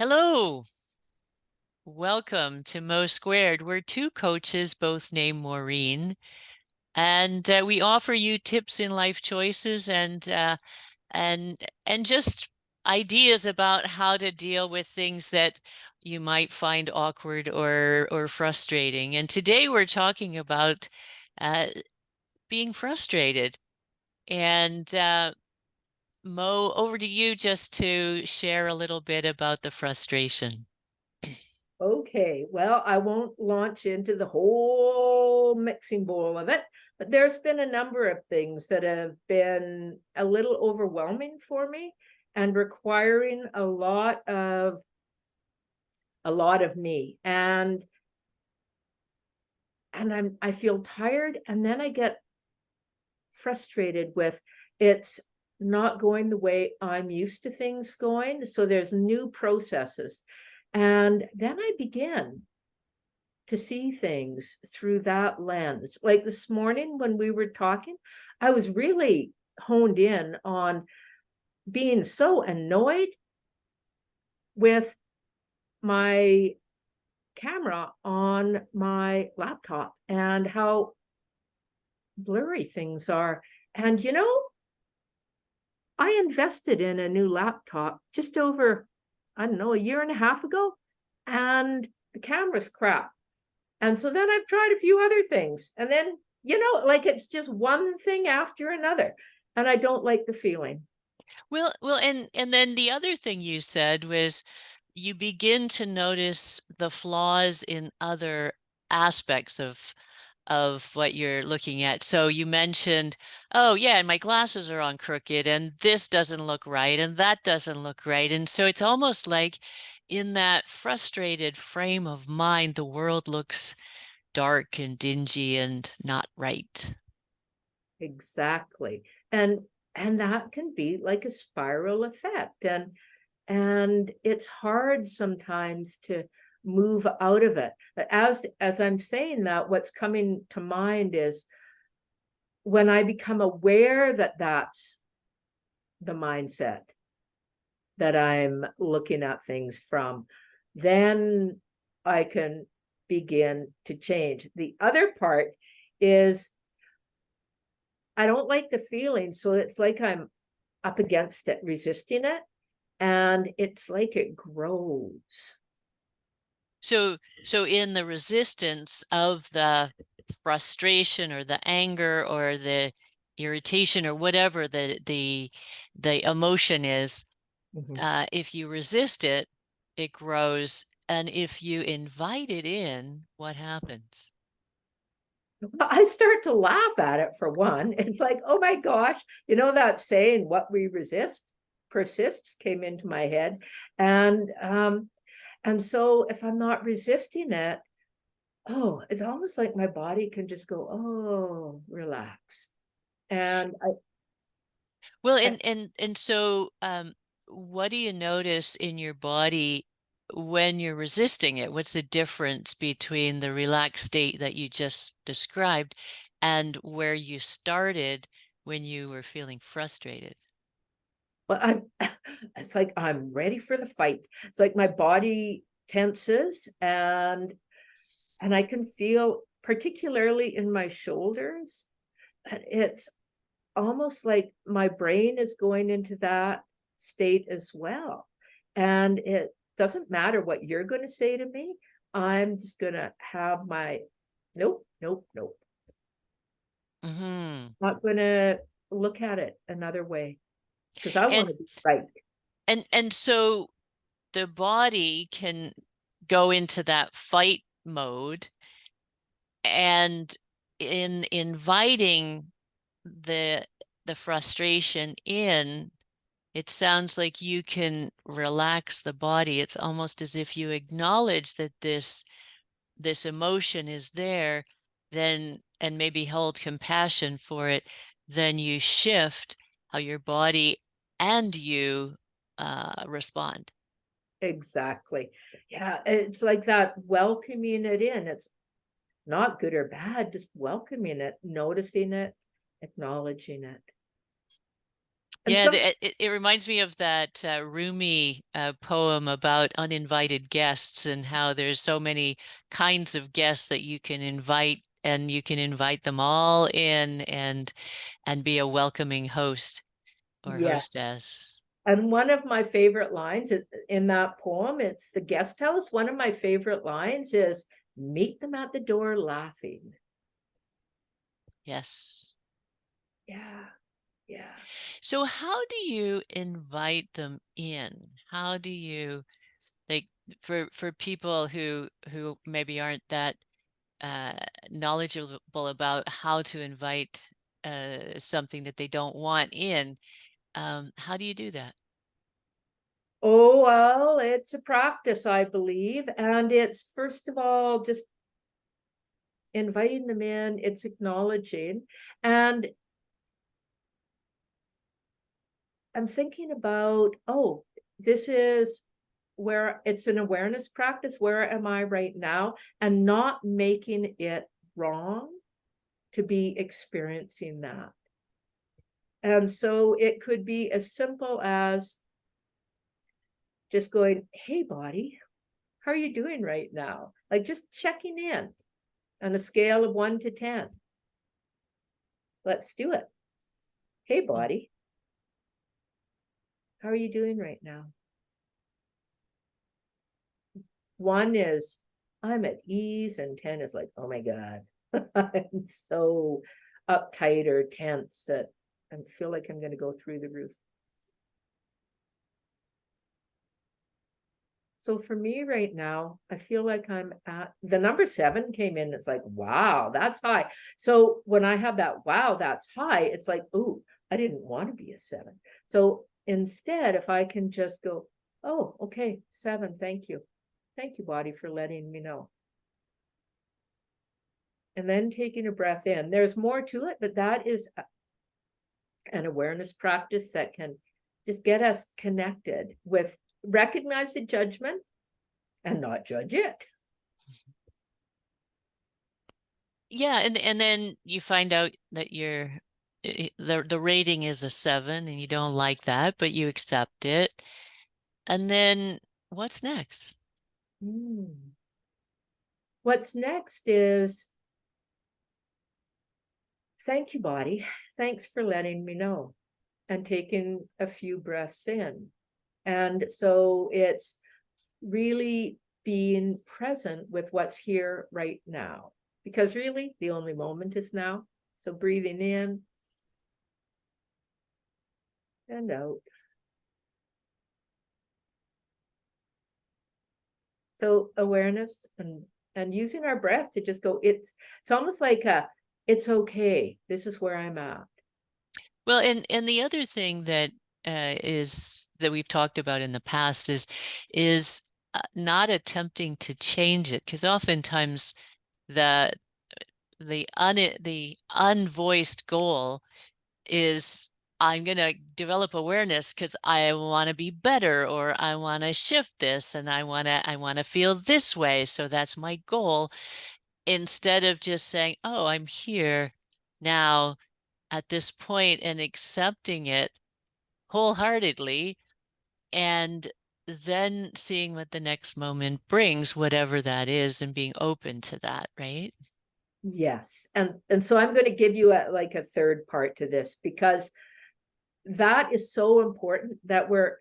Hello, welcome to Mo Squared. We're two coaches, both named Maureen, and we offer you tips in life choices and just ideas about how to deal with things that you might find awkward or frustrating. And today we're talking about uh, being frustrated. And Mo, over to you just to share a little bit about the frustration. Okay, well, I won't launch into the whole mixing bowl of it, but there's been a number of things that have been a little overwhelming for me and requiring a lot of me. And I feel tired, and then I get frustrated with it's not going the way I'm used to things going. So there's new processes. And then I begin to see things through that lens. Like this morning when we were talking, I was really honed in on being so annoyed with my camera on my laptop and how blurry things are. And I invested in a new laptop just over, I don't know, a year and a half ago, and the camera's crap. And so then I've tried a few other things. And then, like it's just one thing after another. And I don't like the feeling. Well, and then the other thing you said was you begin to notice the flaws in other aspects of what you're looking at. So you mentioned, oh yeah, and my glasses are on crooked, and this doesn't look right, and that doesn't look right. And so it's almost like in that frustrated frame of mind, the world looks dark and dingy and not right. Exactly. And that can be like a spiral effect. And it's hard sometimes to move out of it. But as I'm saying that, what's coming to mind is when I become aware that that's the mindset that I'm looking at things from, then I can begin to change. The other part is I don't like the feeling, so it's like I'm up against it, resisting it, and it's like it grows. So in the resistance of the frustration or the anger or the irritation or whatever the emotion is, Mhm. if you resist it, it grows. And if you invite it in, what happens? I start to laugh at it for one. It's like, oh my gosh, that saying, what we resist persists, came into my head. And so if I'm not resisting it, oh, it's almost like my body can just go, oh, relax. And Well, I and so what do you notice in your body when you're resisting it? What's the difference between the relaxed state that you just described and where you started when you were feeling frustrated? well, it's like I'm ready for the fight. It's like my body tenses, and I can feel, particularly in my shoulders, that it's almost like my brain is going into that state as well. And it doesn't matter what you're going to say to me. I'm just going to have my nope, nope, nope. Hmm. Not going to look at it another way because I want And to be right. and so the body can go into that fight mode, and in inviting the the frustration in, it sounds like you can relax the body. It's almost as if you acknowledge that this emotion is there, then and maybe hold compassion for it, then you shift how your body and you respond. Exactly. Yeah, it's like that welcoming it in. It's not good or bad, just welcoming it, noticing it, acknowledging it. And Yeah, some, it reminds me of that Rumi poem about uninvited guests and how there's so many kinds of guests that you can invite, and you can invite them all in and be a welcoming host or yes. hostess. And one of my favorite lines in that poem, it's the guest house. One of my favorite lines is meet them at the door laughing. Yes. Yeah, yeah. So how do you invite them in? How do you, like, for people who maybe aren't that uh, knowledgeable about how to invite something that they don't want in, how do you do that? Oh, well, it's a practice, I believe. And it's first of all just inviting them in, it's acknowledging. And I'm thinking about, oh, this is where it's an awareness practice. Where am I right now? And not making it wrong to be experiencing that. And so it could be as simple as just going, hey, body, how are you doing right now? Like just checking in on a scale of 1 to 10. Let's do it. Hey, Mm. body, how are you doing right now? One is I'm at ease, and 10 is like, oh my God, I'm so uptight or tense that I feel like I'm going to go through the roof. So for me right now, I feel like I'm at the number 7 came in. It's like, wow, that's high. So when I have that, wow, that's high, it's like, ooh, I didn't want to be a 7. So instead, if I can just go, oh, okay, 7, thank you. Thank you, body, for letting me know. And then taking a breath in. There's more to it, but that is an awareness practice that can just get us connected with, recognize the judgment and not judge it. Yeah, and then you find out that the rating is a 7 and you don't like that, but you accept it. And then what's next? Mm. What's next is thank you, body. Thanks for letting me know, and taking a few breaths in. And so it's really being present with what's here right now, because really the only moment is now. So breathing in and out. So awareness and using our breath to just go, it's almost like a it's okay. This is where I'm at. Well, and the other thing that is that we've talked about in the past is not attempting to change it, because oftentimes the the unvoiced goal is I'm going to develop awareness because I want to be better, or I want to shift this, and I want to feel this way, so that's my goal, instead of just saying, oh, I'm here now at this point and accepting it wholeheartedly, and then seeing what the next moment brings, whatever that is, and being open to that, right? Yes. And so I'm going to give you like a third part to this, because that is so important, that we're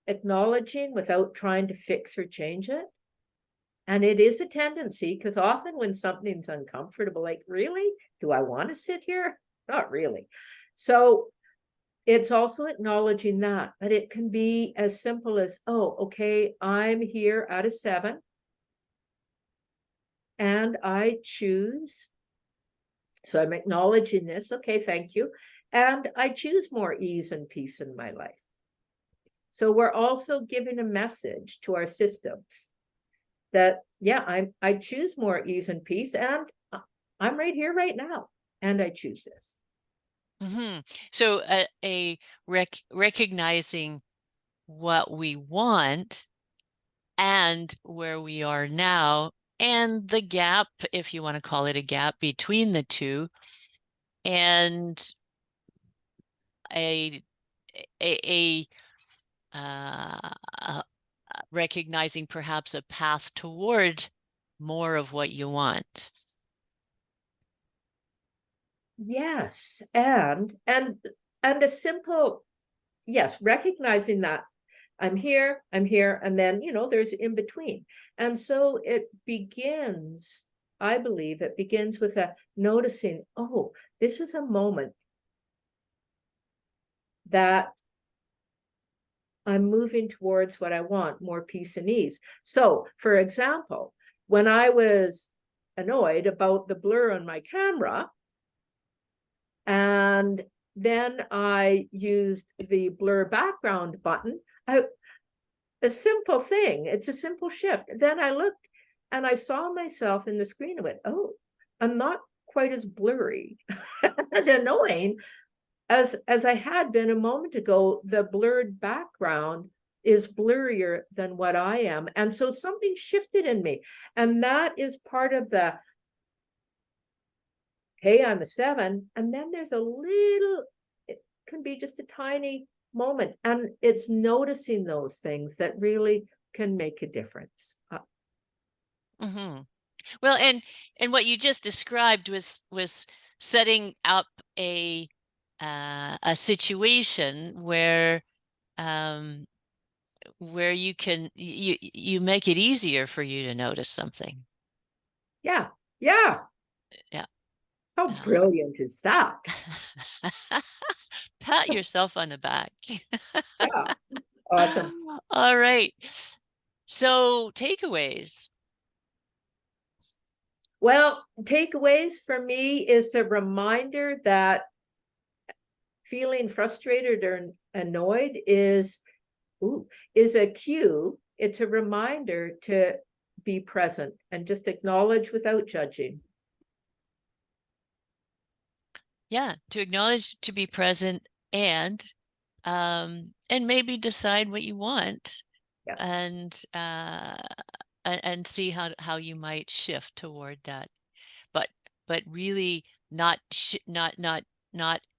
acknowledging without trying to fix or change it. And it is a tendency, because often when something's uncomfortable, like, really, do I want to sit here? Not really. So it's also acknowledging that, but it can be as simple as, oh, okay, I'm here at a 7 and I choose. So I'm acknowledging this. Okay, thank you. And I choose more ease and peace in my life. So we're also giving a message to our systems that, yeah, I choose more ease and peace, and I'm right here right now, and I choose this. Mm-hmm. So a recognizing what we want and where we are now, and the gap, if you want to call it a gap, between the two, and a a uh, recognizing perhaps a path toward more of what you want. Yes, and a simple, yes, recognizing that I'm here, and then, there's in between. And so it begins, I believe it begins with a noticing, oh, this is a moment that I'm moving towards what I want, more peace and ease. So, for example, when I was annoyed about the blur on my camera, and then I used the blur background button, a simple thing, it's a simple shift. Then I looked and I saw myself in the screen and went, oh, I'm not quite as blurry and annoying as I had been a moment ago. The blurred background is blurrier than what I am. And so something shifted in me. And that is part of the, hey, I'm a 7. And then there's a little, it can be just a tiny moment. And it's noticing those things that really can make a difference. Mm-hmm. Well, and what you just described was setting up a situation where you make it easier for you to notice something. Yeah. Yeah. Yeah. How brilliant is that? Pat yourself on the back. Yeah. Awesome. All right. So takeaways. Well, takeaways for me is a reminder that feeling frustrated or annoyed is a cue. It's a reminder to be present and just acknowledge without judging. Yeah, to acknowledge, to be present, and maybe decide what you want, Yeah. and see how you might shift toward that. But really not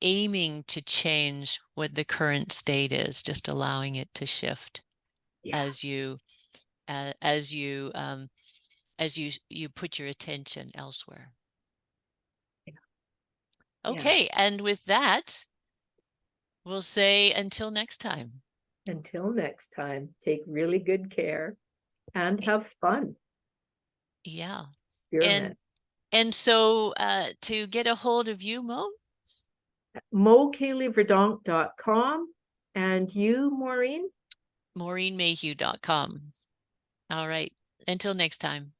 aiming to change what the current state is, just allowing it to shift Yeah. as you as you put your attention elsewhere. Yeah. Okay, and with that, we'll say until next time. Until next time, take really good care and have fun. Yeah. Experiment. And so to get a hold of you, Mo? Mo2Caley-Verdonk.com. And you, Maureen? MaureenMayhew.com. All right. Until next time.